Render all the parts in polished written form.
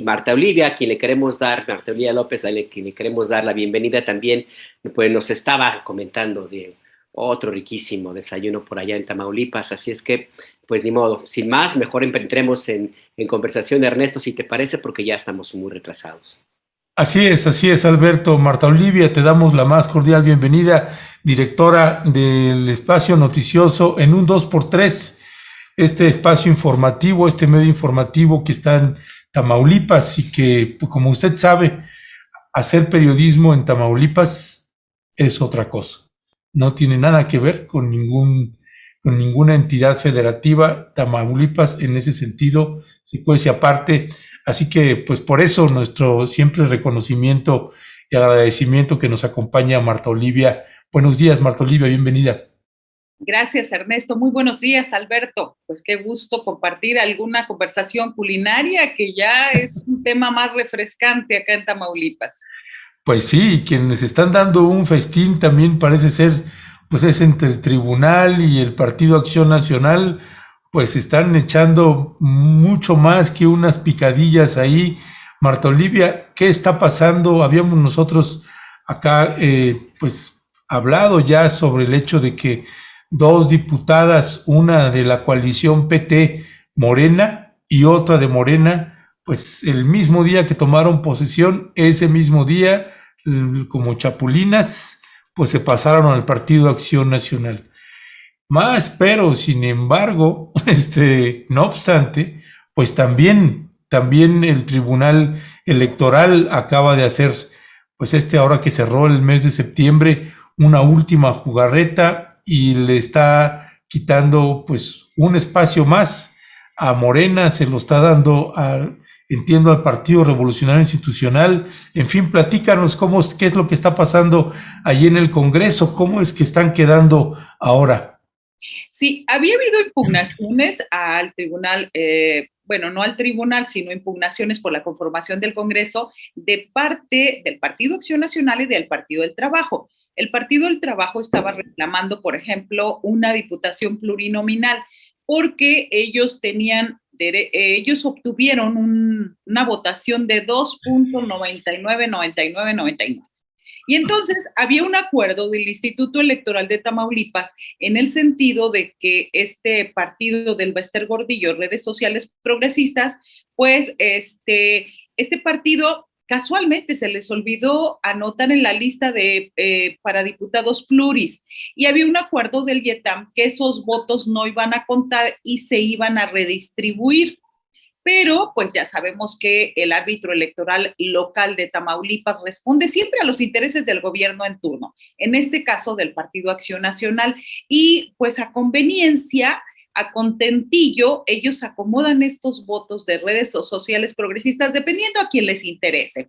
y Marta Olivia, Marta Olivia López, a quien le queremos dar la bienvenida también, pues nos estaba comentando de otro riquísimo desayuno por allá en Tamaulipas, así es que, pues ni modo, sin más, mejor entremos en conversación, Ernesto, si te parece, porque ya estamos muy retrasados. Así es, Alberto. Marta Olivia, te damos la más cordial bienvenida, directora del espacio noticioso en un 2x3, este espacio informativo, este medio informativo que está en Tamaulipas y que, pues, como usted sabe, hacer periodismo en Tamaulipas es otra cosa. No tiene nada que ver con ninguna entidad federativa. Tamaulipas en ese sentido se cuece aparte. Así que, pues por eso nuestro siempre reconocimiento y agradecimiento que nos acompaña Marta Olivia. Buenos días, Marta Olivia, bienvenida. Gracias, Ernesto. Muy buenos días, Alberto. Pues qué gusto compartir alguna conversación culinaria, que ya es un tema más refrescante acá en Tamaulipas. Pues sí, quienes están dando un festín también parece ser, pues es entre el Tribunal y el Partido Acción Nacional, pues están echando mucho más que unas picadillas ahí. Marta Olivia, ¿qué está pasando? Habíamos nosotros acá, pues, hablado ya sobre el hecho de que dos diputadas, una de la coalición PT Morena y otra de Morena, pues el mismo día que tomaron posesión, ese mismo día, como chapulinas, pues se pasaron al Partido Acción Nacional. Más, pero sin embargo, no obstante, pues también el Tribunal Electoral acaba de hacer, pues ahora que cerró el mes de septiembre, una última jugarreta y le está quitando pues un espacio más a Morena, se lo está dando entiendo, al Partido Revolucionario Institucional. En fin, platícanos qué es lo que está pasando allí en el Congreso, cómo es que están quedando ahora. Sí, había habido impugnaciones al tribunal, bueno, no al tribunal, sino impugnaciones por la conformación del Congreso de parte del Partido Acción Nacional y del Partido del Trabajo. El Partido del Trabajo estaba reclamando, por ejemplo, una diputación plurinominal, porque ellos obtuvieron una votación de 2.999999. Y entonces había un acuerdo del Instituto Electoral de Tamaulipas en el sentido de que este partido del Bester Gordillo, redes sociales progresistas, pues este partido casualmente se les olvidó anotar en la lista para diputados pluris, y había un acuerdo del IETAM que esos votos no iban a contar y se iban a redistribuir. Pero pues ya sabemos que el árbitro electoral local de Tamaulipas responde siempre a los intereses del gobierno en turno, en este caso del Partido Acción Nacional, y pues a conveniencia, a contentillo, ellos acomodan estos votos de redes sociales progresistas dependiendo a quién les interese.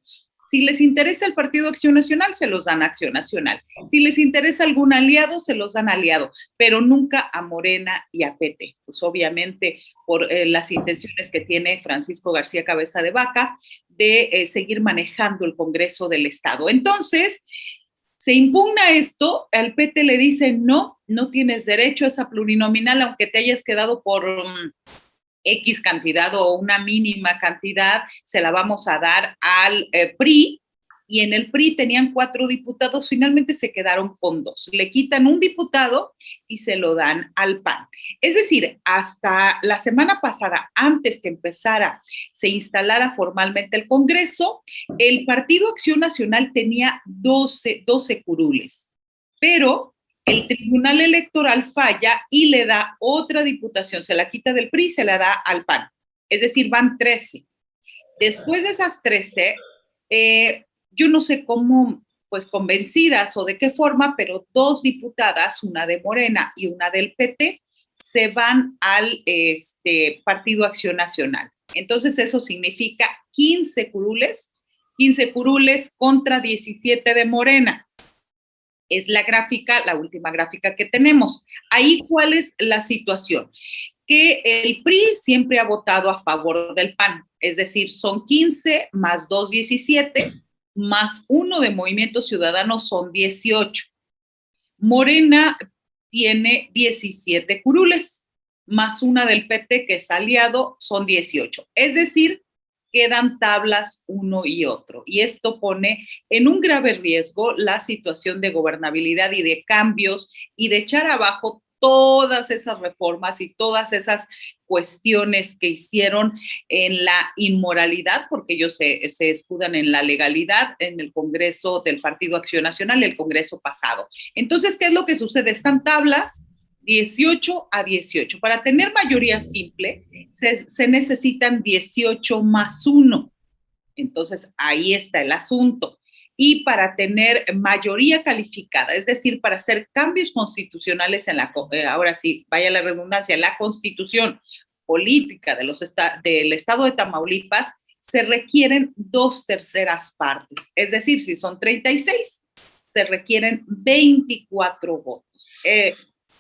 Si les interesa el Partido Acción Nacional, se los dan a Acción Nacional. Si les interesa algún aliado, se los dan aliado, pero nunca a Morena y a PT. Pues obviamente por las intenciones que tiene Francisco García Cabeza de Vaca de seguir manejando el Congreso del Estado. Entonces, se impugna esto, al PT le dicen no tienes derecho a esa plurinominal, aunque te hayas quedado por X cantidad o una mínima cantidad, se la vamos a dar al PRI, y en el PRI tenían 4 diputados, finalmente se quedaron con 2. Le quitan un diputado y se lo dan al PAN. Es decir, hasta la semana pasada, antes que se instalara formalmente el Congreso, el Partido Acción Nacional tenía 12 curules, pero el Tribunal Electoral falla y le da otra diputación, se la quita del PRI y se la da al PAN. Es decir, van 13. Después de esas 13, yo no sé cómo, pues convencidas o de qué forma, pero 2 diputadas, una de Morena y una del PT, se van al Partido Acción Nacional. Entonces eso significa 15 curules contra 17 de Morena. Es la última gráfica que tenemos. Ahí, ¿cuál es la situación? Que el PRI siempre ha votado a favor del PAN, es decir, son 15 más 2, 17, más 1 de Movimiento Ciudadano son 18. Morena tiene 17 curules, más una del PT que es aliado, son 18. Es decir, quedan tablas uno y otro. Y esto pone en un grave riesgo la situación de gobernabilidad y de cambios y de echar abajo todas esas reformas y todas esas cuestiones que hicieron en la inmoralidad, porque ellos se escudan en la legalidad en el Congreso del Partido Acción Nacional, el Congreso pasado. Entonces, ¿qué es lo que sucede? Están tablas 18-18. Para tener mayoría simple, se necesitan 18 más 1. Entonces, ahí está el asunto. Y para tener mayoría calificada, es decir, para hacer cambios constitucionales en la, ahora sí, vaya la redundancia, en la constitución política del estado de Tamaulipas, se requieren 2/3 partes. Es decir, si son 36, se requieren 24 votos.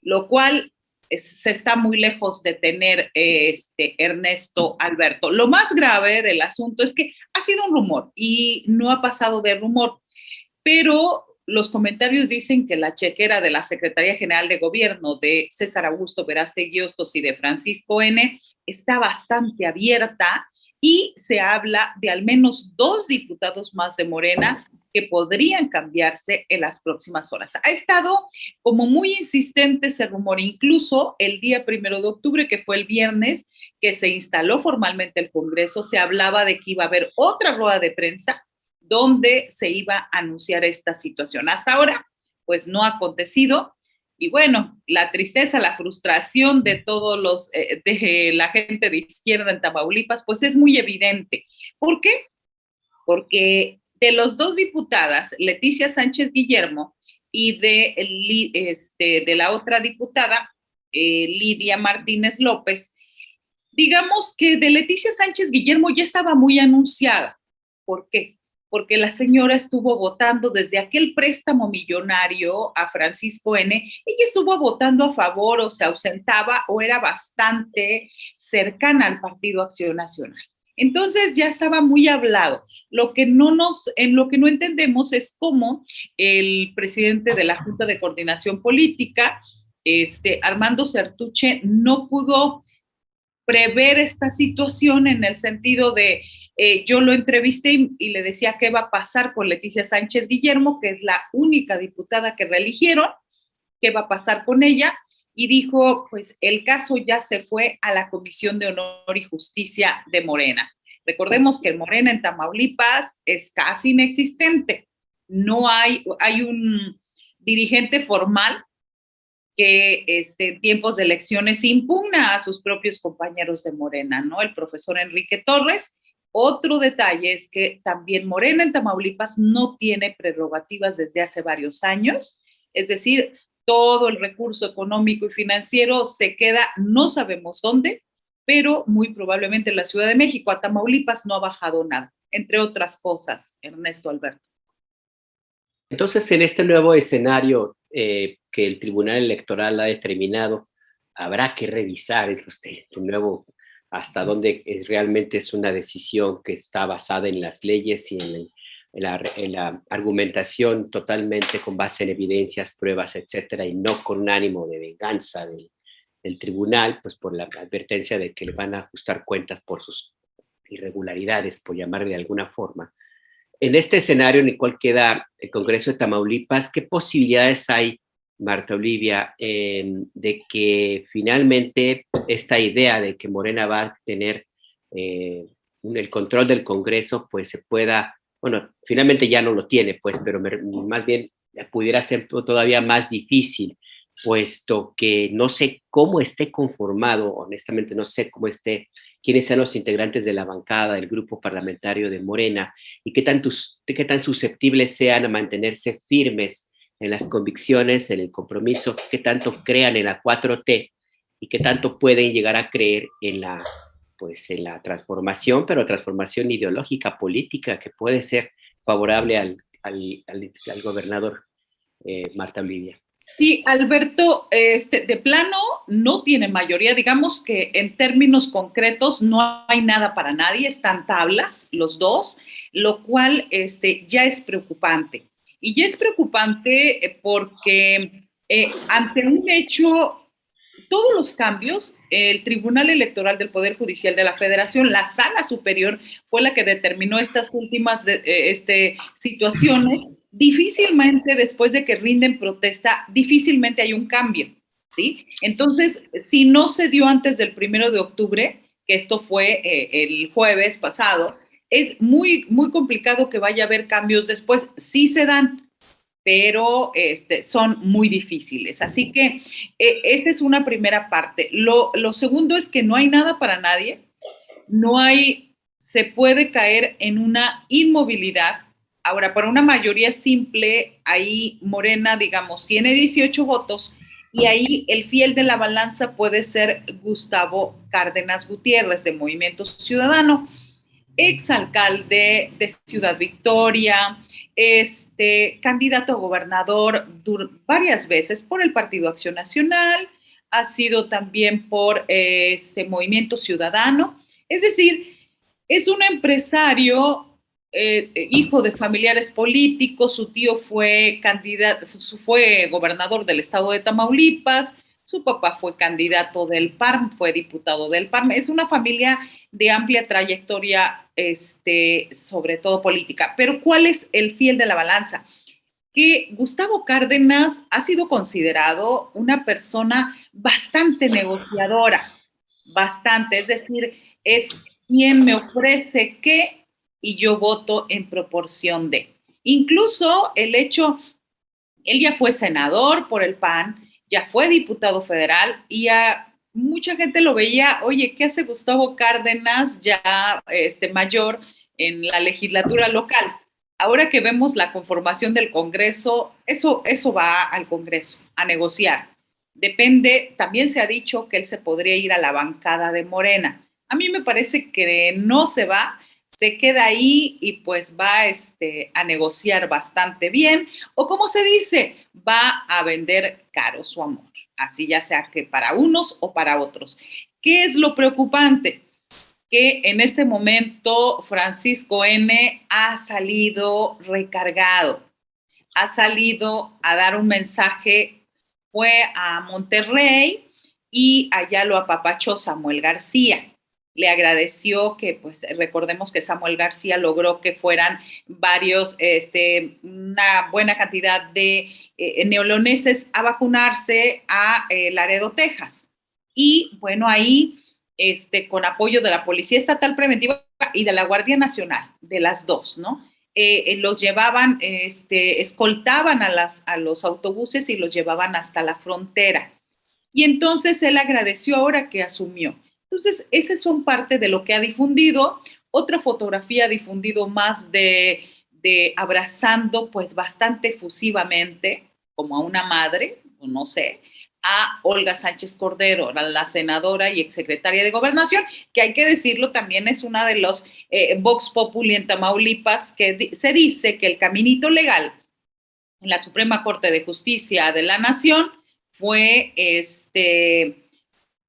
Lo cual se está muy lejos de tener Ernesto Alberto. Lo más grave del asunto es que ha sido un rumor y no ha pasado de rumor, pero los comentarios dicen que la chequera de la Secretaría General de Gobierno de César Augusto Verástegui Hostos y de Francisco N. está bastante abierta y se habla de al menos 2 diputados más de Morena que podrían cambiarse en las próximas horas. Ha estado como muy insistente ese rumor, incluso el día 1 de octubre, que fue el viernes, que se instaló formalmente el Congreso, se hablaba de que iba a haber otra rueda de prensa donde se iba a anunciar esta situación. Hasta ahora, pues no ha acontecido. Y bueno, la tristeza, la frustración de todos los, de la gente de izquierda en Tamaulipas, pues es muy evidente. ¿Por qué? Porque de los 2 diputadas, Leticia Sánchez Guillermo, y de la otra diputada, Lidia Martínez López, digamos que de Leticia Sánchez Guillermo ya estaba muy anunciada. ¿Por qué? Porque la señora estuvo votando desde aquel préstamo millonario a Francisco N. Ella estuvo votando a favor o se ausentaba o era bastante cercana al Partido Acción Nacional. Entonces ya estaba muy hablado. En lo que no entendemos es cómo el presidente de la Junta de Coordinación Política, Armando Certuche, no pudo prever esta situación en el sentido de, yo lo entrevisté y le decía qué va a pasar con Leticia Sánchez Guillermo, que es la única diputada que reeligieron, qué va a pasar con ella, y dijo, pues el caso ya se fue a la Comisión de Honor y Justicia de Morena. Recordemos que Morena en Tamaulipas es casi inexistente. No hay un dirigente formal que en tiempos de elecciones impugna a sus propios compañeros de Morena, ¿no? El profesor Enrique Torres. Otro detalle es que también Morena en Tamaulipas no tiene prerrogativas desde hace varios años, es decir, todo el recurso económico y financiero se queda, no sabemos dónde, pero muy probablemente en la Ciudad de México. A Tamaulipas no ha bajado nada, entre otras cosas, Ernesto Alberto. Entonces, en este nuevo escenario que el Tribunal Electoral ha determinado, habrá que revisar hasta dónde realmente es una decisión que está basada en las leyes y en la argumentación totalmente con base en evidencias, pruebas, etcétera, y no con un ánimo de venganza del tribunal, pues por la advertencia de que le van a ajustar cuentas por sus irregularidades, por llamarle de alguna forma. En este escenario en el cual queda el Congreso de Tamaulipas, ¿qué posibilidades hay, Marta Olivia, de que finalmente esta idea de que Morena va a tener el control del Congreso, pues se pueda, bueno, finalmente ya no lo tiene, pues, pero más bien pudiera ser todavía más difícil, puesto que no sé cómo esté conformado, honestamente no sé quiénes sean los integrantes de la bancada, del grupo parlamentario de Morena, y qué tan susceptibles sean a mantenerse firmes en las convicciones, en el compromiso, qué tanto crean en la 4T y qué tanto pueden llegar a creer en la transformación, pero transformación ideológica, política, que puede ser favorable al gobernador Marta Olivia. Sí, Alberto, de plano no tiene mayoría. Digamos que en términos concretos no hay nada para nadie, están tablas los dos, lo cual ya es preocupante. Y ya es preocupante porque ante un hecho, todos los cambios, el Tribunal Electoral del Poder Judicial de la Federación, la Sala Superior, fue la que determinó estas últimas situaciones. Difícilmente, después de que rinden protesta, difícilmente hay un cambio, ¿sí? Entonces, si no se dio antes del 1 de octubre, que esto fue el jueves pasado, es muy, muy complicado que vaya a haber cambios después. Sí se dan, pero son muy difíciles. Así que esa es una primera parte. Lo segundo es que no hay nada para nadie, se puede caer en una inmovilidad. Ahora, para una mayoría simple, ahí Morena, digamos, tiene 18 votos y ahí el fiel de la balanza puede ser Gustavo Cárdenas Gutiérrez de Movimiento Ciudadano, exalcalde de Ciudad Victoria, candidato a gobernador varias veces por el Partido Acción Nacional, ha sido también por Movimiento Ciudadano, es decir, es un empresario, hijo de familiares políticos, su tío fue gobernador del estado de Tamaulipas, su papá fue candidato del PARM, fue diputado del PARM, es una familia de amplia trayectoria, sobre todo política. Pero ¿cuál es el fiel de la balanza? Que Gustavo Cárdenas ha sido considerado una persona bastante negociadora, bastante, es decir, es quien me ofrece qué y yo voto en proporción de. Incluso él ya fue senador por el PAN, ya fue diputado federal y mucha gente lo veía, oye, ¿qué hace Gustavo Cárdenas ya mayor en la legislatura local? Ahora que vemos la conformación del Congreso, eso va al Congreso a negociar. Depende, también se ha dicho que él se podría ir a la bancada de Morena. A mí me parece que no se va, se queda ahí y pues va a negociar bastante bien, o como se dice, va a vender caro su amor, así ya sea que para unos o para otros. ¿Qué es lo preocupante? Que en este momento Francisco N. ha salido recargado, ha salido a dar un mensaje, fue a Monterrey y allá lo apapachó Samuel García. Le agradeció que, pues, recordemos que Samuel García logró que fueran varios, una buena cantidad de neoloneses a vacunarse a Laredo, Texas. Y bueno, ahí, con apoyo de la Policía Estatal Preventiva y de la Guardia Nacional, de las dos, ¿no? Los llevaban, escoltaban a los autobuses y los llevaban hasta la frontera. Y entonces él agradeció ahora que asumió. Entonces, esas son parte de lo que ha difundido. Otra fotografía ha difundido más de abrazando, pues, bastante efusivamente, como a una madre, o no sé, a Olga Sánchez Cordero, la senadora y exsecretaria de Gobernación, que hay que decirlo, también es una de los Vox Populi en Tamaulipas, que se dice que el caminito legal en la Suprema Corte de Justicia de la Nación fue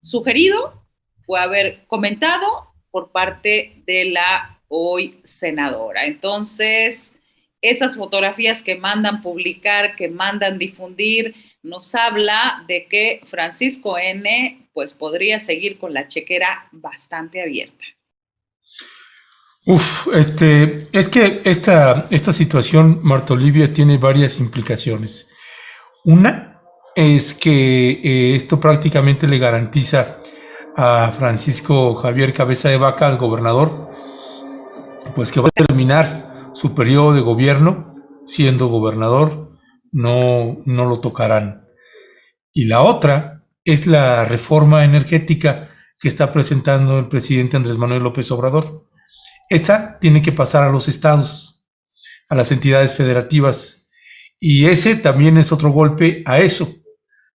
sugerido, fue haber comentado por parte de la hoy senadora. Entonces, esas fotografías que mandan publicar, que mandan difundir, nos habla de que Francisco N. pues podría seguir con la chequera bastante abierta. Es que esta situación, Marta Olivia, tiene varias implicaciones. Una es que esto prácticamente le garantiza a Francisco Javier Cabeza de Vaca, al gobernador, pues que va a terminar su periodo de gobierno siendo gobernador, no lo tocarán. Y la otra es la reforma energética que está presentando el presidente Andrés Manuel López Obrador. Esa tiene que pasar a los estados, a las entidades federativas, y ese también es otro golpe a eso,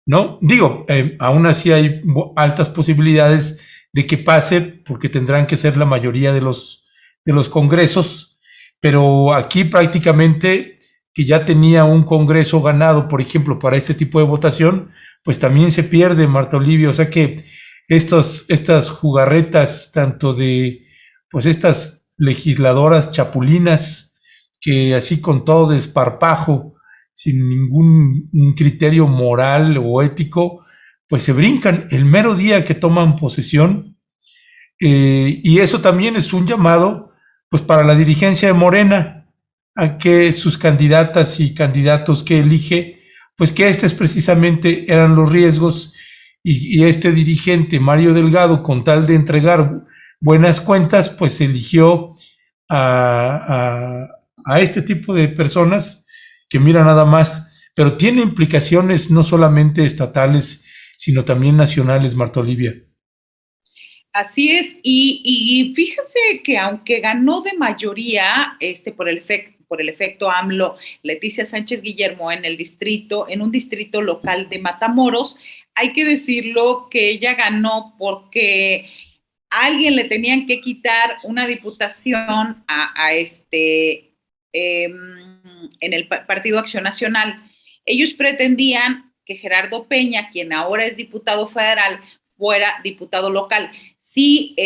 ¿no? Digo, aún así hay altas posibilidades de que pase, porque tendrán que ser la mayoría de los congresos, pero aquí prácticamente que ya tenía un congreso ganado, por ejemplo, para este tipo de votación, pues también se pierde, Marta Olivia. O sea que estas jugarretas, tanto de, pues, estas legisladoras chapulinas, que así con todo desparpajo, sin ningún criterio moral o ético, pues se brincan el mero día que toman posesión, y eso también es un llamado pues para la dirigencia de Morena a que sus candidatas y candidatos que elige, pues que estos precisamente eran los riesgos, y este dirigente Mario Delgado, con tal de entregar buenas cuentas, pues eligió a este tipo de personas que mira nada más, pero tiene implicaciones no solamente estatales, sino también nacionales, Marta Olivia. Así es, y fíjense que aunque ganó de mayoría por el efecto AMLO, Leticia Sánchez Guillermo en un distrito local de Matamoros, hay que decirlo que ella ganó porque a alguien le tenían que quitar una diputación en el Partido Acción Nacional. Ellos pretendían que Gerardo Peña, quien ahora es diputado federal, fuera diputado local. Sí,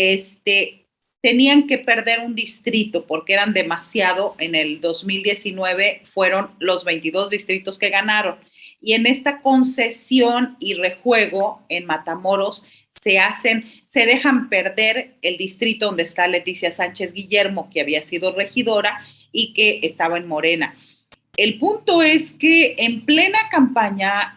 tenían que perder un distrito porque eran demasiado. En el 2019 fueron los 22 distritos que ganaron. Y en esta concesión y rejuego en Matamoros se dejan perder el distrito donde está Leticia Sánchez Guillermo, que había sido regidora y que estaba en Morena. El punto es que en plena campaña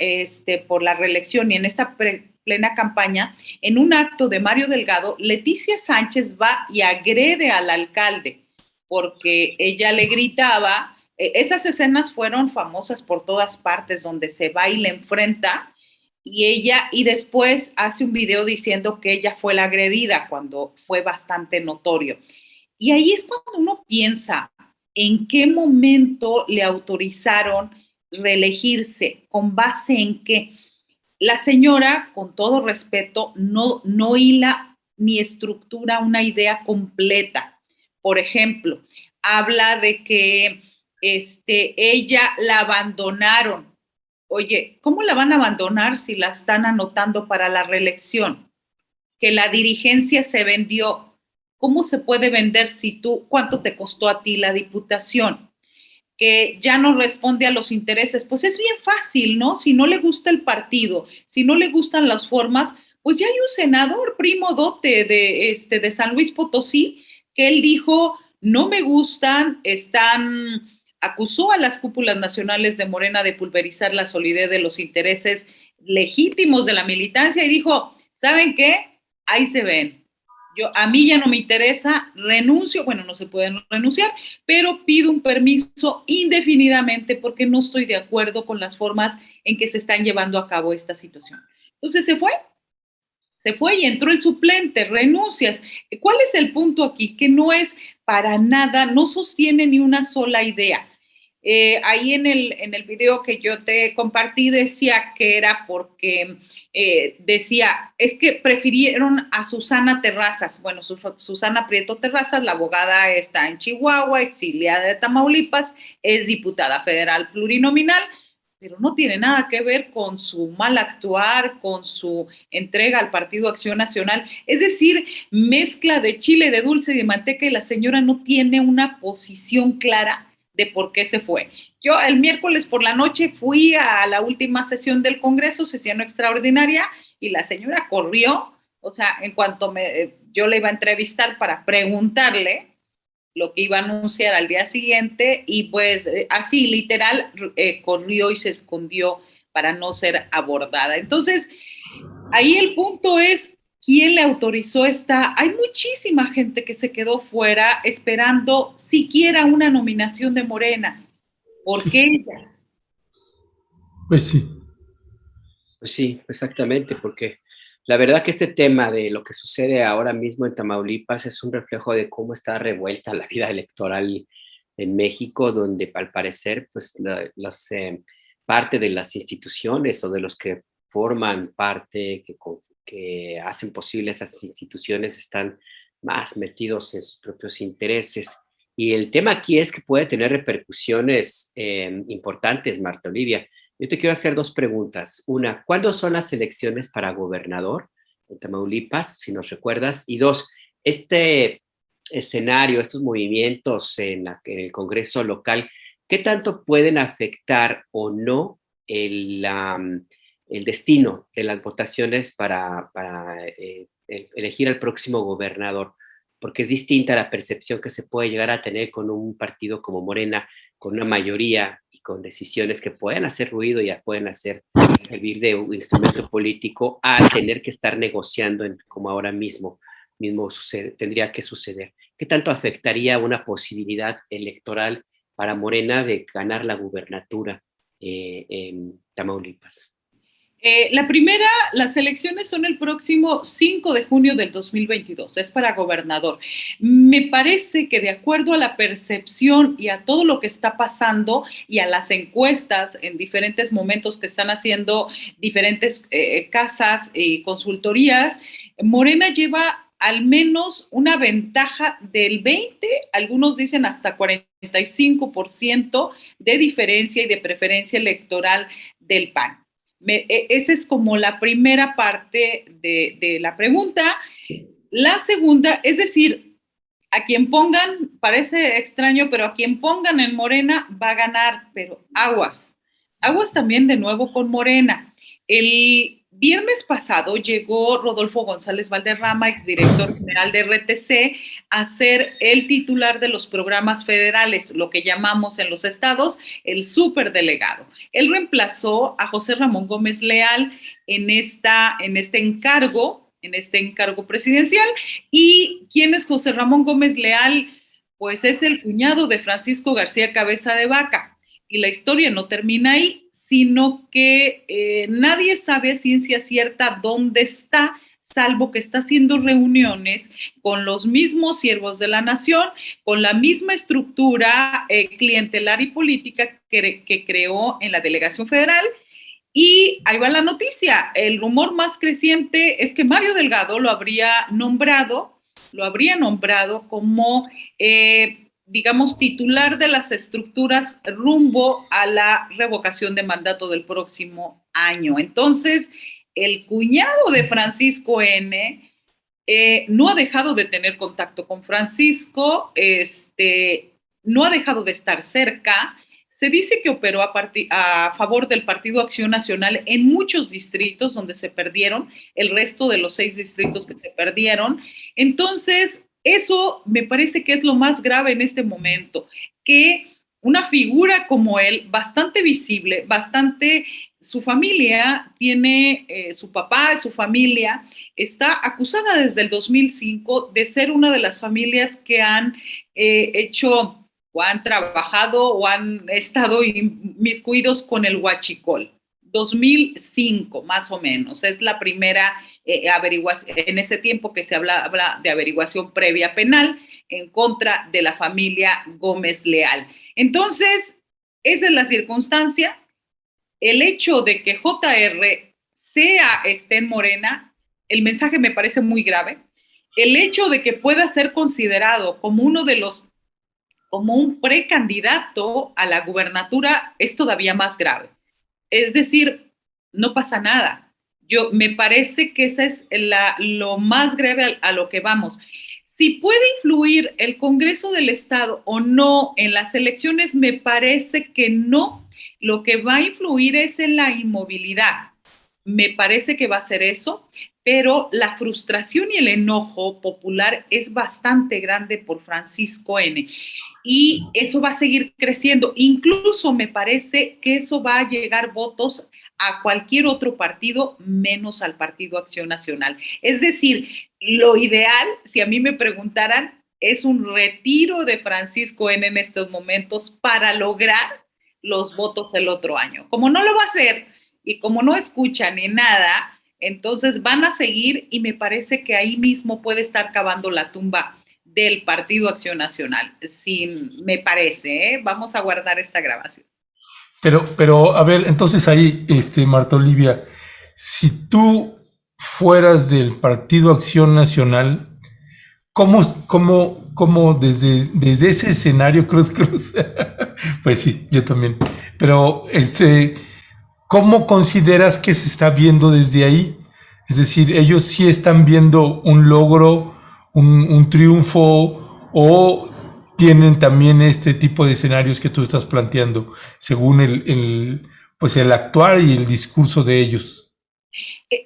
por la reelección y en esta plena campaña, en un acto de Mario Delgado, Leticia Sánchez va y agrede al alcalde porque ella le gritaba. Esas escenas fueron famosas por todas partes, donde se va y le enfrenta, y después hace un video diciendo que ella fue la agredida, cuando fue bastante notorio. Y ahí es cuando uno piensa en qué momento le autorizaron reelegirse, con base en qué. La señora, con todo respeto, no hila ni estructura una idea completa. Por ejemplo, habla de que ella la abandonaron. Oye, ¿cómo la van a abandonar si la están anotando para la reelección? Que la dirigencia se vendió. ¿Cómo se puede vender cuánto te costó a ti la diputación? Que ya no responde a los intereses, pues es bien fácil, ¿no? Si no le gusta el partido, si no le gustan las formas, pues ya hay un senador primo dote de San Luis Potosí, que él dijo, no me gustan, acusó a las cúpulas nacionales de Morena de pulverizar la solidez de los intereses legítimos de la militancia, y dijo, ¿saben qué? Ahí se ven. A mí ya no me interesa, renuncio, bueno, no se pueden renunciar, pero pido un permiso indefinidamente porque no estoy de acuerdo con las formas en que se están llevando a cabo esta situación. Entonces se fue y entró el suplente, renuncias. ¿Cuál es el punto aquí? Que no es para nada, no sostiene ni una sola idea. Ahí en el video que yo te compartí decía que era porque decía, es que prefirieron a Susana Terrazas. Bueno, Susana Prieto Terrazas, la abogada, está en Chihuahua, exiliada de Tamaulipas, es diputada federal plurinominal, pero no tiene nada que ver con su mal actuar, con su entrega al Partido Acción Nacional. Es decir, mezcla de chile, de dulce y de manteca, y la señora no tiene una posición clara de por qué se fue. Yo el miércoles por la noche fui a la última sesión del Congreso, sesión extraordinaria, y la señora corrió. O sea, en cuanto yo le iba a entrevistar para preguntarle lo que iba a anunciar al día siguiente, y pues así literal corrió y se escondió para no ser abordada. Entonces, ahí el punto es, ¿quién le autorizó esta? Hay muchísima gente que se quedó fuera esperando siquiera una nominación de Morena. ¿Por qué ella? Pues sí. Pues sí, exactamente, porque la verdad que este tema de lo que sucede ahora mismo en Tamaulipas es un reflejo de cómo está revuelta la vida electoral en México, donde al parecer pues parte de las instituciones o de los que forman parte, que hacen posible esas instituciones, están más metidos en sus propios intereses. Y el tema aquí es que puede tener repercusiones importantes, Marta Olivia. Yo te quiero hacer dos preguntas. Una, ¿cuándo son las elecciones para gobernador en Tamaulipas, si nos recuerdas? Y dos, este escenario, estos movimientos en el Congreso local, ¿qué tanto pueden afectar o no el destino de las votaciones para elegir al próximo gobernador, porque es distinta la percepción que se puede llegar a tener con un partido como Morena, con una mayoría y con decisiones que pueden hacer ruido y ya pueden servir de un instrumento político, a tener que estar negociando como ahora mismo tendría que suceder. ¿Qué tanto afectaría una posibilidad electoral para Morena de ganar la gubernatura en Tamaulipas? La primera, las elecciones son el próximo 5 de junio del 2022, es para gobernador. Me parece que de acuerdo a la percepción y a todo lo que está pasando y a las encuestas en diferentes momentos que están haciendo diferentes casas y consultorías, Morena lleva al menos una ventaja del 20, algunos dicen hasta 45% de diferencia y de preferencia electoral del PAN. Esa es como la primera parte de la pregunta. La segunda, es decir, a quien pongan, parece extraño, pero a quien pongan en Morena va a ganar, pero aguas. Aguas también de nuevo con Morena. El viernes pasado llegó Rodolfo González Valderrama, exdirector general de RTC, a ser el titular de los programas federales, lo que llamamos en los estados el superdelegado. Él reemplazó a José Ramón Gómez Leal en este encargo presidencial. ¿Y quién es José Ramón Gómez Leal? Pues es el cuñado de Francisco García Cabeza de Vaca. Y la historia no termina ahí, sino que nadie sabe a ciencia cierta dónde está, salvo que está haciendo reuniones con los mismos siervos de la nación, con la misma estructura clientelar y política que creó en la delegación federal. Y ahí va la noticia. El rumor más creciente es que Mario Delgado lo habría nombrado como digamos, titular de las estructuras rumbo a la revocación de mandato del próximo año. Entonces, el cuñado de Francisco N. No ha dejado de tener contacto con Francisco, no ha dejado de estar cerca. Se dice que operó a favor del Partido Acción Nacional en muchos distritos donde se perdieron, el resto de los 6 distritos que se perdieron. Entonces, eso me parece que es lo más grave en este momento, que una figura como él, bastante visible, su familia tiene, su papá, su familia, está acusada desde el 2005 de ser una de las familias que han hecho o han trabajado o han estado inmiscuidos con el huachicol. 2005, más o menos, es la primera averiguación, en ese tiempo que se habla de averiguación previa penal en contra de la familia Gómez Leal. Entonces, esa es la circunstancia. El hecho de que JR esté en Morena, el mensaje me parece muy grave. El hecho de que pueda ser considerado como como un precandidato a la gubernatura es todavía más grave. Es decir, no pasa nada. Me parece que esa es lo más grave a lo que vamos. Si puede influir el Congreso del Estado o no en las elecciones, me parece que no. Lo que va a influir es en la inmovilidad. Me parece que va a ser eso, pero la frustración y el enojo popular es bastante grande por Francisco N. Y eso va a seguir creciendo. Incluso me parece que eso va a llegar votos a cualquier otro partido, menos al Partido Acción Nacional. Es decir, lo ideal, si a mí me preguntaran, es un retiro de Francisco N. en estos momentos para lograr los votos el otro año. Como no lo va a hacer y como no escucha ni nada, entonces van a seguir y me parece que ahí mismo puede estar cavando la tumba del Partido Acción Nacional. Sí, me parece, vamos a guardar esta grabación. Pero a ver, entonces ahí, Marta Olivia, si tú fueras del Partido Acción Nacional, ¿cómo desde ese escenario crees que pues sí, yo también, pero ¿cómo consideras que se está viendo desde ahí? Es decir, ellos sí están viendo un logro, un triunfo, o tienen también este tipo de escenarios que tú estás planteando, según pues el actuar y el discurso de ellos.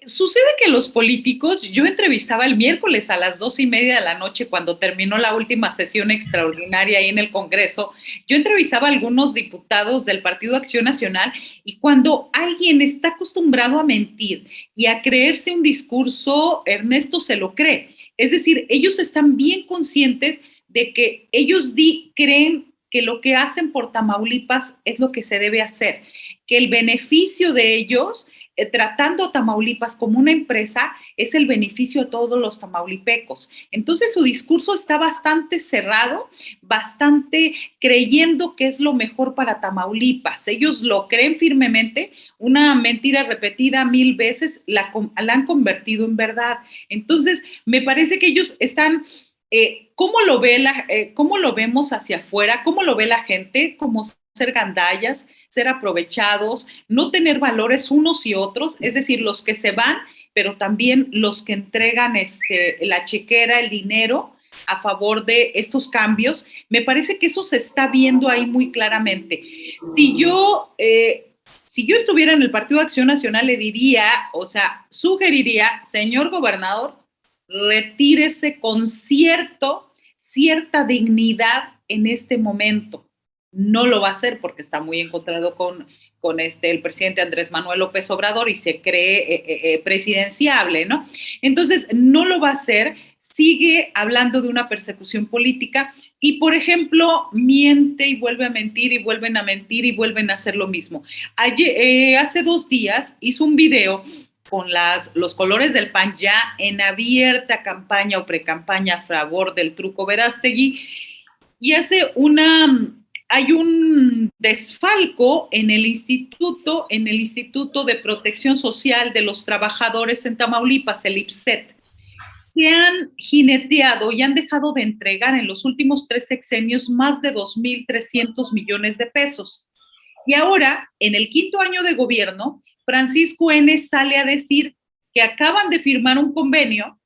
Sucede que los políticos, yo entrevistaba el miércoles a las 2:30 de la noche cuando terminó la última sesión extraordinaria ahí en el Congreso, yo entrevistaba a algunos diputados del Partido Acción Nacional y cuando alguien está acostumbrado a mentir y a creerse un discurso, Ernesto se lo cree. Es decir, ellos están bien conscientes de que ellos creen que lo que hacen por Tamaulipas es lo que se debe hacer, que el beneficio de ellos tratando a Tamaulipas como una empresa es el beneficio a todos los tamaulipecos. Entonces su discurso está bastante cerrado, bastante creyendo que es lo mejor para Tamaulipas. Ellos lo creen firmemente, una mentira repetida 1000 veces la han convertido en verdad. Entonces me parece que ellos están... ¿cómo lo vemos hacia afuera? ¿Cómo lo ve la gente? Como ser gandallas, ser aprovechados, no tener valores unos y otros, es decir, los que se van, pero también los que entregan la chequera, el dinero a favor de estos cambios. Me parece que eso se está viendo ahí muy claramente. Si yo estuviera en el Partido de Acción Nacional, le diría, o sea, sugeriría, señor gobernador, retírese con cierta dignidad en este momento. No lo va a hacer porque está muy encontrado con el presidente Andrés Manuel López Obrador y se cree presidenciable, ¿no? Entonces, no lo va a hacer, sigue hablando de una persecución política y, por ejemplo, miente y vuelve a mentir y vuelven a mentir y vuelven a hacer lo mismo. Hace 2 días hizo un video con los colores del PAN ya en abierta campaña o precampaña a favor del truco Verástegui y hay un desfalco en el Instituto de Protección Social de los Trabajadores en Tamaulipas, el IPSET. Se han jineteado y han dejado de entregar en los últimos 3 sexenios más de 2,300 millones de pesos. Y ahora, en el 5º año de gobierno, Francisco N. sale a decir que acaban de firmar un convenio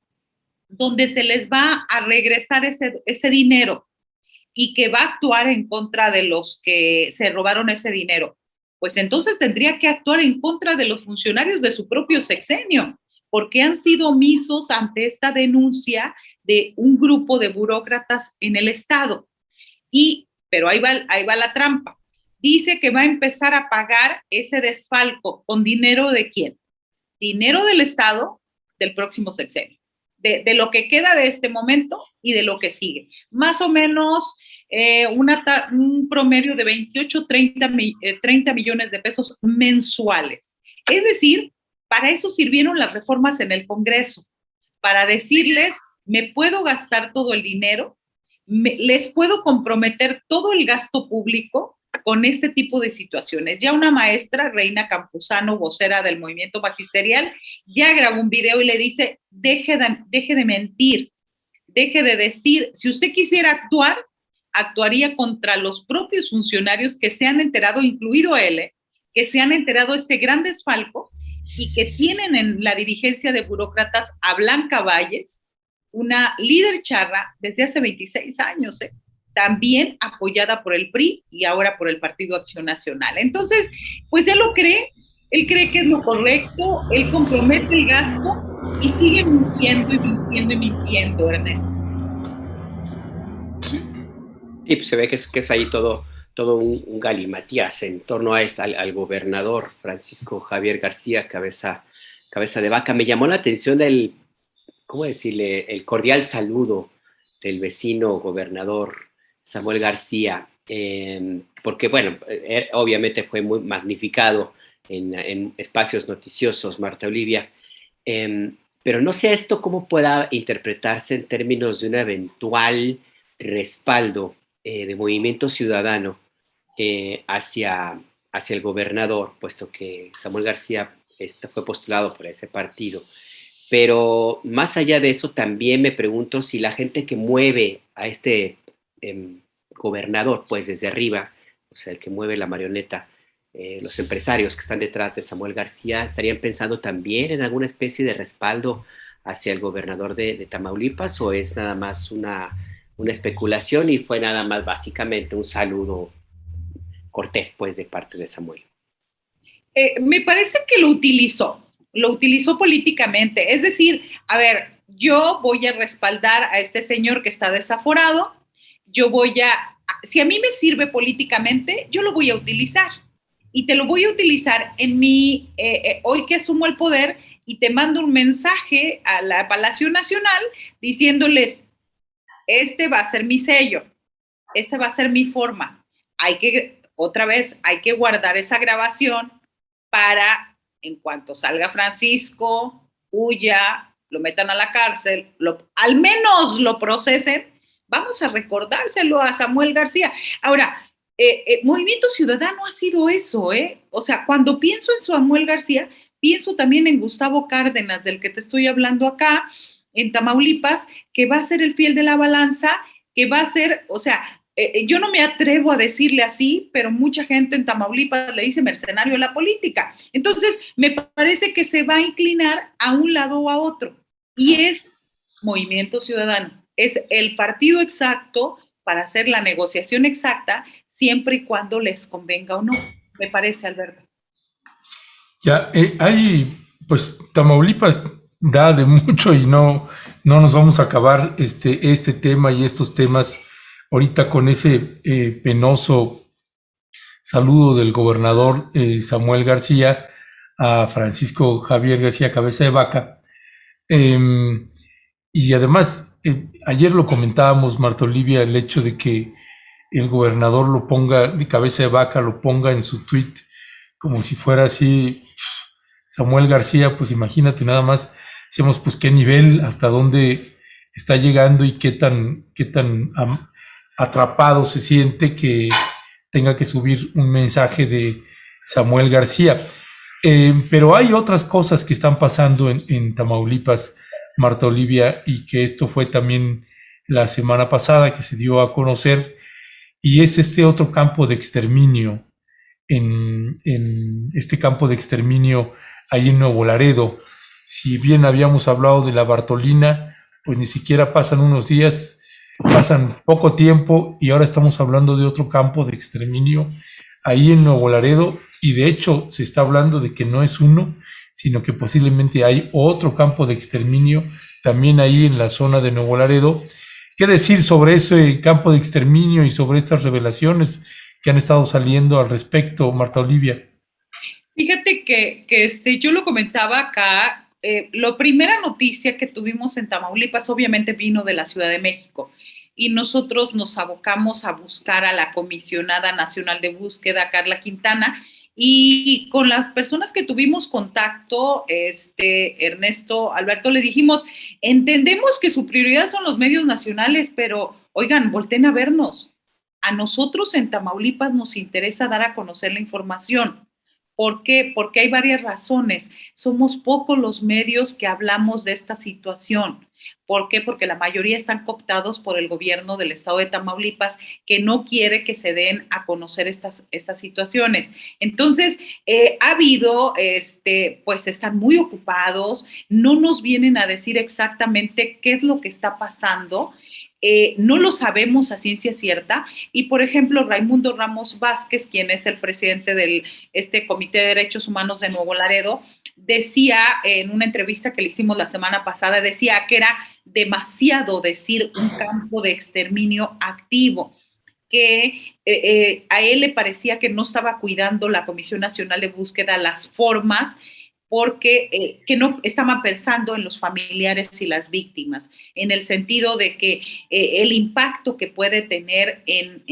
donde se les va a regresar ese dinero y que va a actuar en contra de los que se robaron ese dinero. Pues entonces tendría que actuar en contra de los funcionarios de su propio sexenio, porque han sido omisos ante esta denuncia de un grupo de burócratas en el Estado. Pero ahí va la trampa. Dice que va a empezar a pagar ese desfalco con dinero de ¿quién? Dinero del Estado del próximo sexenio, de lo que queda de este momento y de lo que sigue. Más o menos un promedio de 28, 30 millones de pesos mensuales. Es decir, para eso sirvieron las reformas en el Congreso, para decirles, me puedo gastar todo el dinero, les puedo comprometer todo el gasto público con este tipo de situaciones. Ya una maestra, Reina Campuzano, vocera del movimiento magisterial, ya grabó un video y le dice, deje de mentir, deje de decir, si usted quisiera actuar, actuaría contra los propios funcionarios que se han enterado, incluido él, que se han enterado de este gran desfalco y que tienen en la dirigencia de burócratas a Blanca Valles, una líder charra desde hace 26 años, también apoyada por el PRI y ahora por el Partido Acción Nacional. Entonces, pues él cree que es lo correcto, él compromete el gasto y sigue mintiendo y mintiendo y mintiendo, Ernesto. Sí, pues se ve que es ahí todo un galimatías en torno a al gobernador Francisco Javier García, cabeza de vaca. Me llamó la atención ¿cómo decirle? El cordial saludo del vecino gobernador Samuel García, porque, bueno, obviamente fue muy magnificado en espacios noticiosos, Marta Olivia, pero no sé esto cómo pueda interpretarse en términos de un eventual respaldo de Movimiento Ciudadano hacia el gobernador, puesto que Samuel García fue postulado por ese partido. Pero más allá de eso, también me pregunto si la gente que mueve a este gobernador, pues desde arriba, o sea, el que mueve la marioneta, los empresarios que están detrás de Samuel García, estarían pensando también en alguna especie de respaldo hacia el gobernador de Tamaulipas, o es nada más una especulación y fue nada más básicamente un saludo cortés, pues, de parte de Samuel. Me parece que lo utilizó políticamente. Es decir, a ver, yo voy a respaldar a este señor que está desaforado, si a mí me sirve políticamente, yo lo voy a utilizar. Y te lo voy a utilizar hoy que asumo el poder y te mando un mensaje a la Palacio Nacional diciéndoles, este va a ser mi sello, esta va a ser mi forma. Otra vez, hay que guardar esa grabación para, en cuanto salga Francisco, huya, lo metan a la cárcel, al menos lo procesen, vamos a recordárselo a Samuel García. Ahora, Movimiento Ciudadano ha sido eso, ¿eh? O sea, cuando pienso en Samuel García, pienso también en Gustavo Cárdenas, del que te estoy hablando acá, en Tamaulipas, que va a ser el fiel de la balanza, que va a ser, o sea, yo no me atrevo a decirle así, pero mucha gente en Tamaulipas le dice mercenario a la política. Entonces, me parece que se va a inclinar a un lado o a otro. Y es Movimiento Ciudadano. Es el partido exacto para hacer la negociación exacta, siempre y cuando les convenga o no. Me parece, Alberto. Ya, pues Tamaulipas da de mucho y no nos vamos a acabar este tema y estos temas ahorita con ese penoso saludo del gobernador Samuel García a Francisco Javier García Cabeza de Vaca. Y además, ayer lo comentábamos, Marta Olivia, el hecho de que el gobernador lo ponga de Cabeza de Vaca, lo ponga en su tweet como si fuera así Samuel García, pues imagínate nada más, decíamos, pues qué nivel, hasta dónde está llegando y qué tan atrapado se siente que tenga que subir un mensaje de Samuel García. Pero hay otras cosas que están pasando en Tamaulipas, Marta Olivia, y que esto fue también la semana pasada que se dio a conocer, y es este otro campo de exterminio, en este campo de exterminio ahí en Nuevo Laredo. Si bien habíamos hablado de la Bartolina, pues ni siquiera pasan unos días, pasan poco tiempo y ahora estamos hablando de otro campo de exterminio ahí en Nuevo Laredo, y de hecho se está hablando de que no es uno, sino que posiblemente hay otro campo de exterminio también ahí en la zona de Nuevo Laredo. ¿Qué decir sobre ese campo de exterminio y sobre estas revelaciones que han estado saliendo al respecto, Marta Olivia? Fíjate que yo lo comentaba acá, la primera noticia que tuvimos en Tamaulipas obviamente vino de la Ciudad de México y nosotros nos abocamos a buscar a la Comisionada Nacional de Búsqueda, Carla Quintana, y con las personas que tuvimos contacto, Ernesto, Alberto, le dijimos, entendemos que su prioridad son los medios nacionales, pero oigan, volten a vernos. A nosotros en Tamaulipas nos interesa dar a conocer la información. ¿Por qué? Porque hay varias razones. Somos pocos los medios que hablamos de esta situación. ¿Por qué? Porque la mayoría están cooptados por el gobierno del estado de Tamaulipas, que no quiere que se den a conocer estas situaciones. Entonces, ha habido, pues están muy ocupados, no nos vienen a decir exactamente qué es lo que está pasando. No lo sabemos a ciencia cierta, y por ejemplo Raimundo Ramos Vázquez, quien es el presidente del Comité de Derechos Humanos de Nuevo Laredo, decía en una entrevista que le hicimos la semana pasada, decía que era demasiado decir un campo de exterminio activo, que a él le parecía que no estaba cuidando la Comisión Nacional de Búsqueda las formas, porque que no estaban pensando en los familiares y las víctimas, en el sentido de que el impacto que puede tener en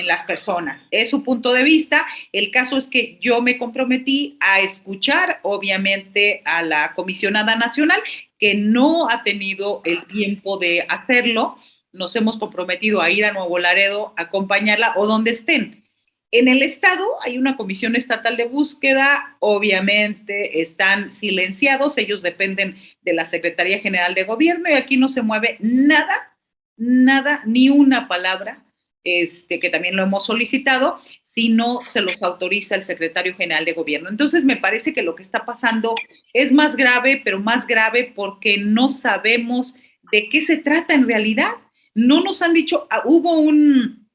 las personas. Es su punto de vista. El caso es que yo me comprometí a escuchar, obviamente, a la Comisionada Nacional, que no ha tenido el tiempo de hacerlo. Nos hemos comprometido a ir a Nuevo Laredo, a acompañarla o donde estén. En el estado hay una comisión estatal de búsqueda, obviamente están silenciados, ellos dependen de la Secretaría General de Gobierno y aquí no se mueve nada, ni una palabra, que también lo hemos solicitado, si no se los autoriza el Secretario General de Gobierno. Entonces me parece que lo que está pasando es más grave, pero más grave porque no sabemos de qué se trata en realidad. No nos han dicho, hubo un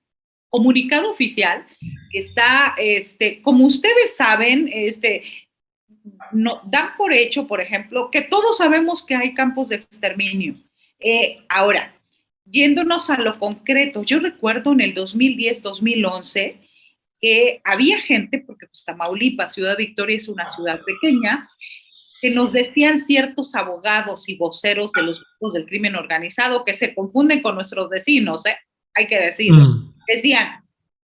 comunicado oficial que está, como ustedes saben, no, dan por hecho, por ejemplo, que todos sabemos que hay campos de exterminio. Ahora, yéndonos a lo concreto, yo recuerdo en el 2010-2011 que había gente, porque pues Tamaulipas, Ciudad Victoria es una ciudad pequeña, que nos decían ciertos abogados y voceros de los grupos del crimen organizado que se confunden con nuestros vecinos, hay que decirlo. Decían,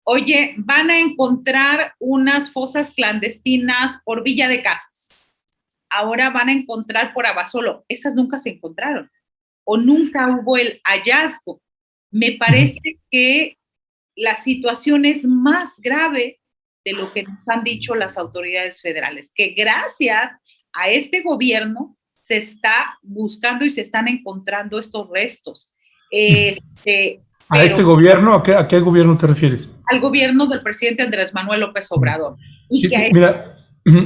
oye, van a encontrar unas fosas clandestinas por Villa de Casas. Ahora van a encontrar por Abasolo. Esas nunca se encontraron. O nunca hubo el hallazgo. Me parece que la situación es más grave de lo que nos han dicho las autoridades federales, que gracias a este gobierno se está buscando y se están encontrando estos restos. ¿A este gobierno? ¿A qué gobierno te refieres? Al gobierno del presidente Andrés Manuel López Obrador. Y sí, que mira,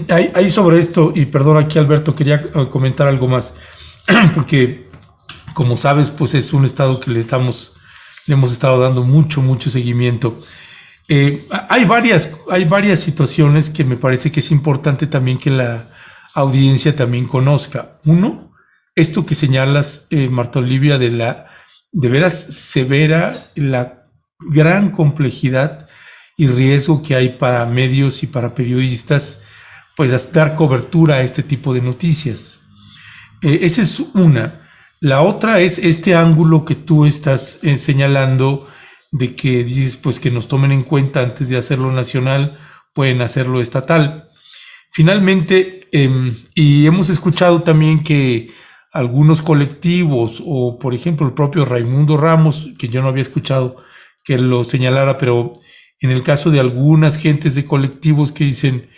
ahí sobre esto, y perdón aquí Alberto, quería comentar algo más, porque como sabes, pues es un estado que le hemos estado dando mucho seguimiento. Hay varias situaciones que me parece que es importante también que la audiencia también conozca. Uno, esto que señalas, Marta Olivia, de veras severa, la gran complejidad y riesgo que hay para medios y para periodistas, pues dar cobertura a este tipo de noticias. Esa es una. La otra es este ángulo que tú estás señalando, de que dices pues que nos tomen en cuenta antes de hacerlo nacional, pueden hacerlo estatal. Finalmente, y hemos escuchado también que algunos colectivos, o por ejemplo el propio Raimundo Ramos, que yo no había escuchado que lo señalara, pero en el caso de algunas gentes de colectivos que dicen,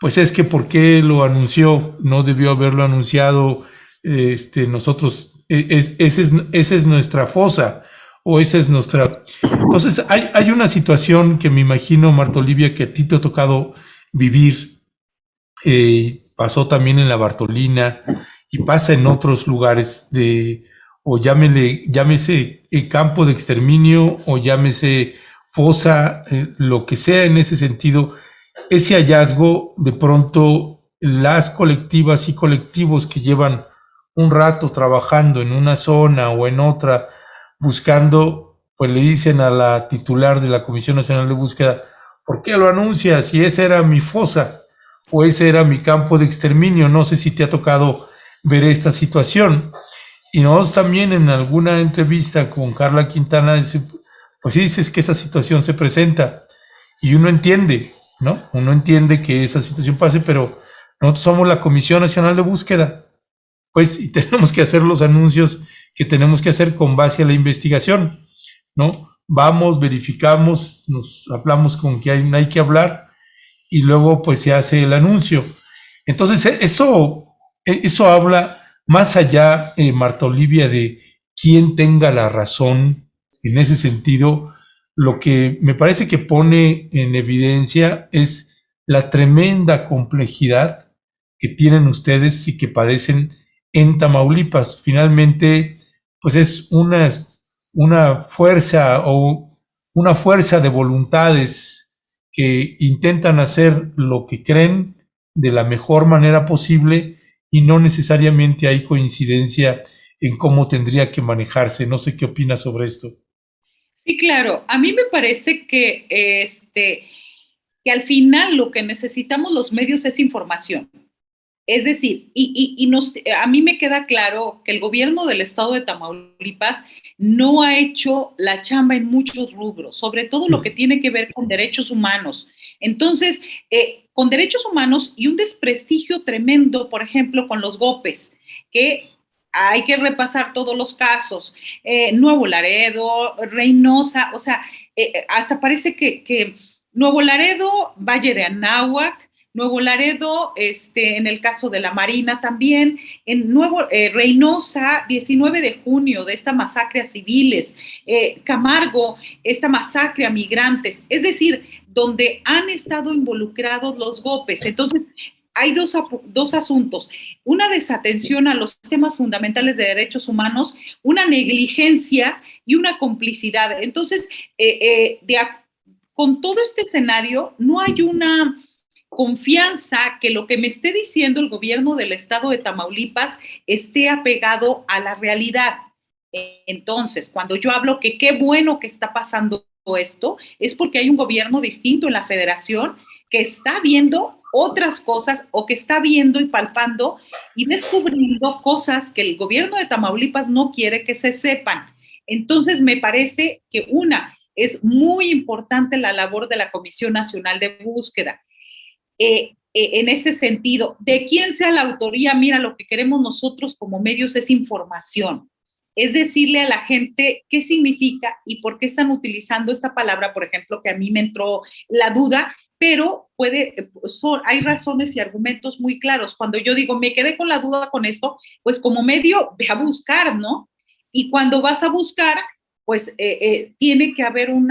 pues es que ¿por qué lo anunció? No debió haberlo anunciado nosotros, esa es nuestra fosa, o esa es nuestra... Entonces hay una situación que me imagino, Marta Olivia, que a ti te ha tocado vivir, pasó también en la Bartolina y pasa en otros lugares o llámese campo de exterminio o llámese fosa, lo que sea en ese sentido, ese hallazgo, de pronto las colectivas y colectivos que llevan un rato trabajando en una zona o en otra, buscando, pues le dicen a la titular de la Comisión Nacional de Búsqueda, ¿por qué lo anuncias? Si esa era mi fosa o ese era mi campo de exterminio. No sé si te ha tocado ver esta situación. Y nosotros también en alguna entrevista con Carla Quintana, pues sí dices que esa situación se presenta y uno entiende, ¿no? Uno entiende que esa situación pase, pero nosotros somos la Comisión Nacional de Búsqueda, pues, y tenemos que hacer los anuncios que tenemos que hacer con base a la investigación, ¿no? Vamos, verificamos, nos hablamos con quien hay que hablar y luego pues se hace el anuncio. Entonces eso habla más allá, Marta Olivia, de quién tenga la razón en ese sentido. Lo que me parece que pone en evidencia es la tremenda complejidad que tienen ustedes y que padecen en Tamaulipas. Finalmente, pues es una fuerza o una fuerza de voluntades que intentan hacer lo que creen de la mejor manera posible y no necesariamente hay coincidencia en cómo tendría que manejarse. No sé qué opinas sobre esto. Sí, claro. A mí me parece que, que al final lo que necesitamos los medios es información. Es decir, a mí me queda claro que el gobierno del estado de Tamaulipas no ha hecho la chamba en muchos rubros, sobre todo lo que tiene que ver con derechos humanos. Entonces, con derechos humanos y un desprestigio tremendo, por ejemplo, con los GOPES, que hay que repasar todos los casos, Nuevo Laredo, Reynosa, o sea, hasta parece que Nuevo Laredo, Valle de Anáhuac, Nuevo Laredo, en el caso de la Marina también, en Reynosa, 19 de junio, de esta masacre a civiles, Camargo, esta masacre a migrantes, es decir, donde han estado involucrados los GOPES. Entonces, hay dos asuntos, una desatención a los temas fundamentales de derechos humanos, una negligencia y una complicidad. Entonces, con todo este escenario, no hay confianza que lo que me esté diciendo el gobierno del estado de Tamaulipas esté apegado a la realidad. Entonces, cuando yo hablo que qué bueno que está pasando esto, es porque hay un gobierno distinto en la federación que está viendo otras cosas o que está viendo y palpando y descubriendo cosas que el gobierno de Tamaulipas no quiere que se sepan. Entonces, me parece que es muy importante la labor de la Comisión Nacional de Búsqueda. En este sentido, de quién sea la autoría, mira, lo que queremos nosotros como medios es información. Es decirle a la gente qué significa y por qué están utilizando esta palabra, por ejemplo, que a mí me entró la duda, pero hay razones y argumentos muy claros. Cuando yo digo, me quedé con la duda con esto, pues como medio, ve a buscar, ¿no? Y cuando vas a buscar, pues tiene que haber un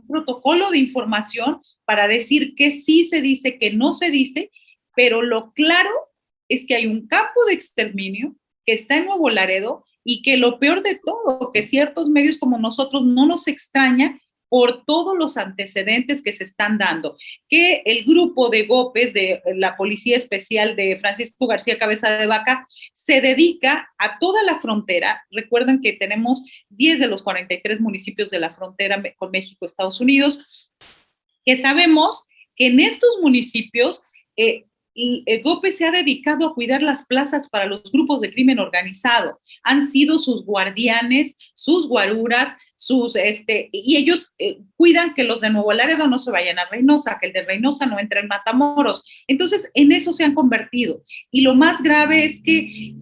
protocolo de información para decir que sí se dice, que no se dice, pero lo claro es que hay un campo de exterminio que está en Nuevo Laredo y que lo peor de todo, que ciertos medios como nosotros no nos extraña por todos los antecedentes que se están dando, que el grupo de GOPES de la Policía Especial de Francisco García Cabeza de Vaca se dedica a toda la frontera. Recuerden que tenemos 10 de los 43 municipios de la frontera con México, Estados Unidos, que sabemos que en estos municipios el GOPE se ha dedicado a cuidar las plazas para los grupos de crimen organizado. Han sido sus guardianes, sus guaruras, y ellos cuidan que los de Nuevo Laredo no se vayan a Reynosa, que el de Reynosa no entre en Matamoros. Entonces, en eso se han convertido. Y lo más grave es que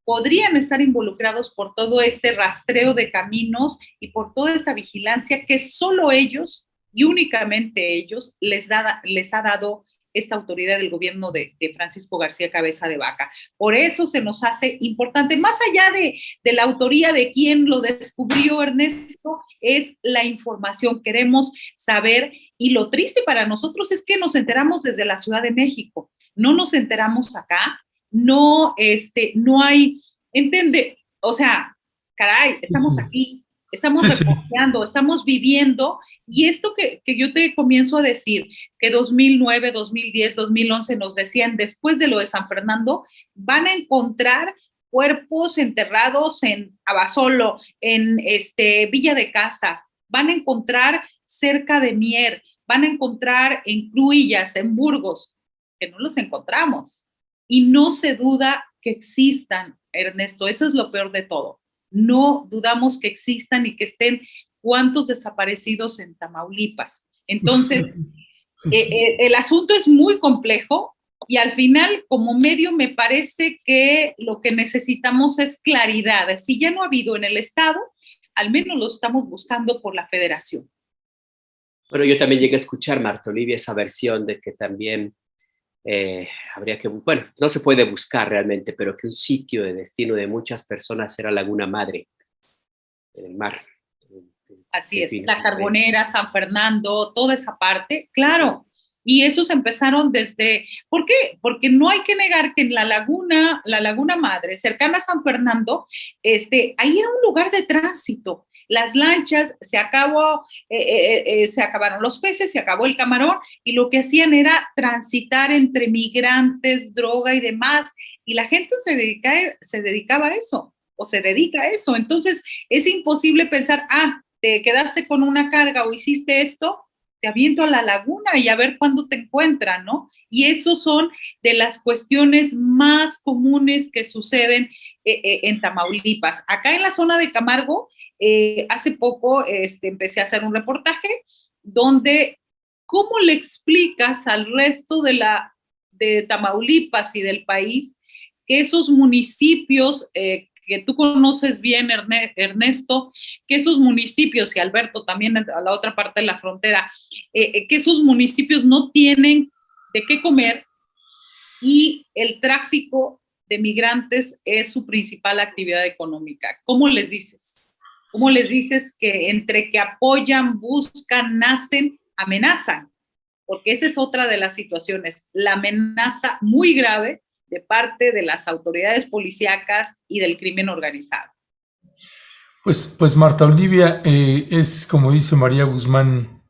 podrían estar involucrados por todo este rastreo de caminos y por toda esta vigilancia que solo ellos y únicamente ellos les ha dado esta autoridad del gobierno de Francisco García Cabeza de Vaca. Por eso se nos hace importante, más allá de la autoría de quién lo descubrió, Ernesto, es la información. Queremos saber, y lo triste para nosotros es que nos enteramos desde la Ciudad de México, no nos enteramos acá, no hay, o sea, caray, estamos aquí. Estamos reporteando, estamos viviendo, y esto que yo te comienzo a decir, que 2009, 2010, 2011 nos decían, después de lo de San Fernando, van a encontrar cuerpos enterrados en Abasolo, en Villa de Casas, van a encontrar cerca de Mier, van a encontrar en Cruillas, en Burgos, que no los encontramos. Y no se duda que existan, Ernesto, eso es lo peor de todo. No dudamos que existan y que estén cuántos desaparecidos en Tamaulipas. Entonces, el asunto es muy complejo y al final, como medio, me parece que lo que necesitamos es claridad. Si ya no ha habido en el Estado, al menos lo estamos buscando por la Federación. Bueno, yo también llegué a escuchar, Marta Olivia, esa versión de que también habría que, bueno, no se puede buscar realmente, pero que un sitio de destino de muchas personas era Laguna Madre, en el mar. Así es, La Carbonera, San Fernando, toda esa parte, claro. Y esos empezaron desde, ¿por qué? Porque no hay que negar que en la Laguna Madre, cercana a San Fernando, ahí era un lugar de tránsito. Las lanchas, se acabaron los peces, se acabó el camarón, y lo que hacían era transitar entre migrantes, droga y demás, y la gente se dedicaba a eso, o se dedica a eso. Entonces, es imposible pensar, te quedaste con una carga o hiciste esto, te aviento a la laguna y a ver cuándo te encuentran, ¿no? Y eso son de las cuestiones más comunes que suceden en Tamaulipas. Acá en la zona de Camargo, hace poco empecé a hacer un reportaje donde cómo le explicas al resto de Tamaulipas y del país que esos municipios que tú conoces bien, Ernesto, que esos municipios, y Alberto también a la otra parte de la frontera, que esos municipios no tienen de qué comer y el tráfico de migrantes es su principal actividad económica. ¿Cómo les dices? ¿Cómo les dices que entre que apoyan, buscan, nacen, amenazan? Porque esa es otra de las situaciones, la amenaza muy grave de parte de las autoridades policíacas y del crimen organizado. Pues Marta Olivia, es como dice María Guzmán,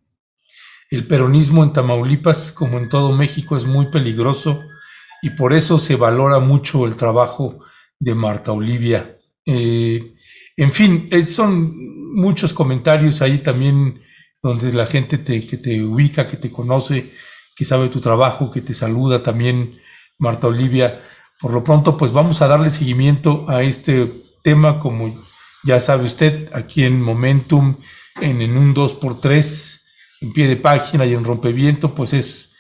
El peronismo en Tamaulipas, como en todo México, es muy peligroso y por eso se valora mucho el trabajo de Marta Olivia. En fin, son muchos comentarios ahí también donde la gente que te ubica, que te conoce, que sabe tu trabajo, que te saluda también, Marta Olivia. Por lo pronto, pues vamos a darle seguimiento a este tema, como ya sabe usted, aquí en Momentum, en un 2x3, en pie de página y en Rompeviento, pues es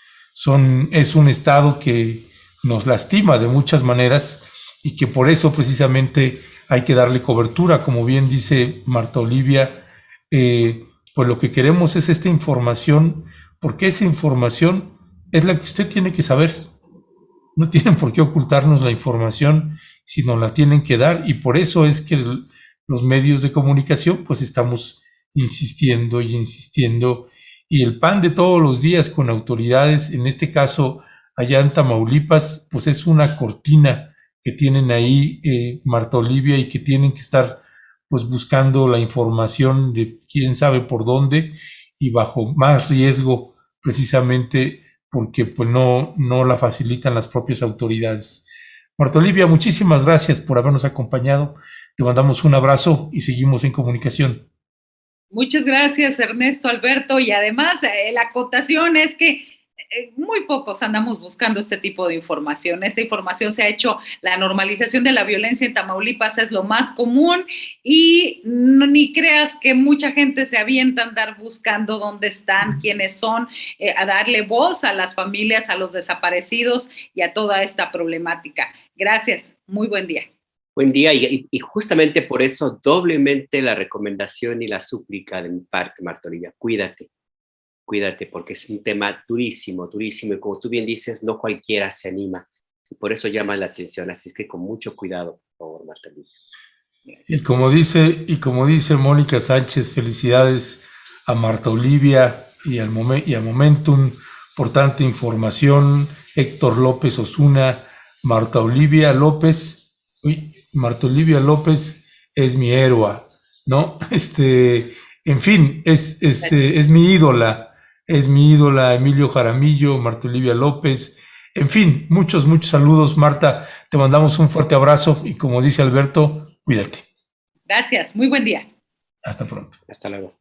un estado que nos lastima de muchas maneras y que por eso precisamente hay que darle cobertura, como bien dice Marta Olivia. Pues lo que queremos es esta información, porque esa información es la que usted tiene que saber. No tienen por qué ocultarnos la información, sino la tienen que dar, y por eso es que los medios de comunicación pues estamos insistiendo y insistiendo, y el pan de todos los días con autoridades, en este caso allá en Tamaulipas, pues es una cortina que tienen ahí, Marta Olivia, y que tienen que estar pues buscando la información de quién sabe por dónde y bajo más riesgo, precisamente porque pues no la facilitan las propias autoridades. Marta Olivia, muchísimas gracias por habernos acompañado. Te mandamos un abrazo y seguimos en comunicación. Muchas gracias, Ernesto, Alberto, y además la acotación es que muy pocos andamos buscando este tipo de información. Esta información se ha hecho, la normalización de la violencia en Tamaulipas es lo más común y ni creas que mucha gente se avienta a andar buscando dónde están, quiénes son, a darle voz a las familias, a los desaparecidos y a toda esta problemática. Gracias, muy buen día. Buen día, y justamente por eso doblemente la recomendación y la súplica de mi parte, Marta Olivia, cuídate, porque es un tema durísimo, durísimo, y como tú bien dices, no cualquiera se anima, y por eso llama la atención, así es que con mucho cuidado, por favor, Marta Olivia. Y como dice Mónica Sánchez, felicidades a Marta Olivia y a Momentum por tanta información. Héctor López Osuna, Marta Olivia López es mi héroe, ¿no? En fin, es mi ídola. Es mi ídola, Emilio Jaramillo, Marta Olivia López. En fin, muchos saludos, Marta. Te mandamos un fuerte abrazo y como dice Alberto, cuídate. Gracias, muy buen día. Hasta pronto. Hasta luego.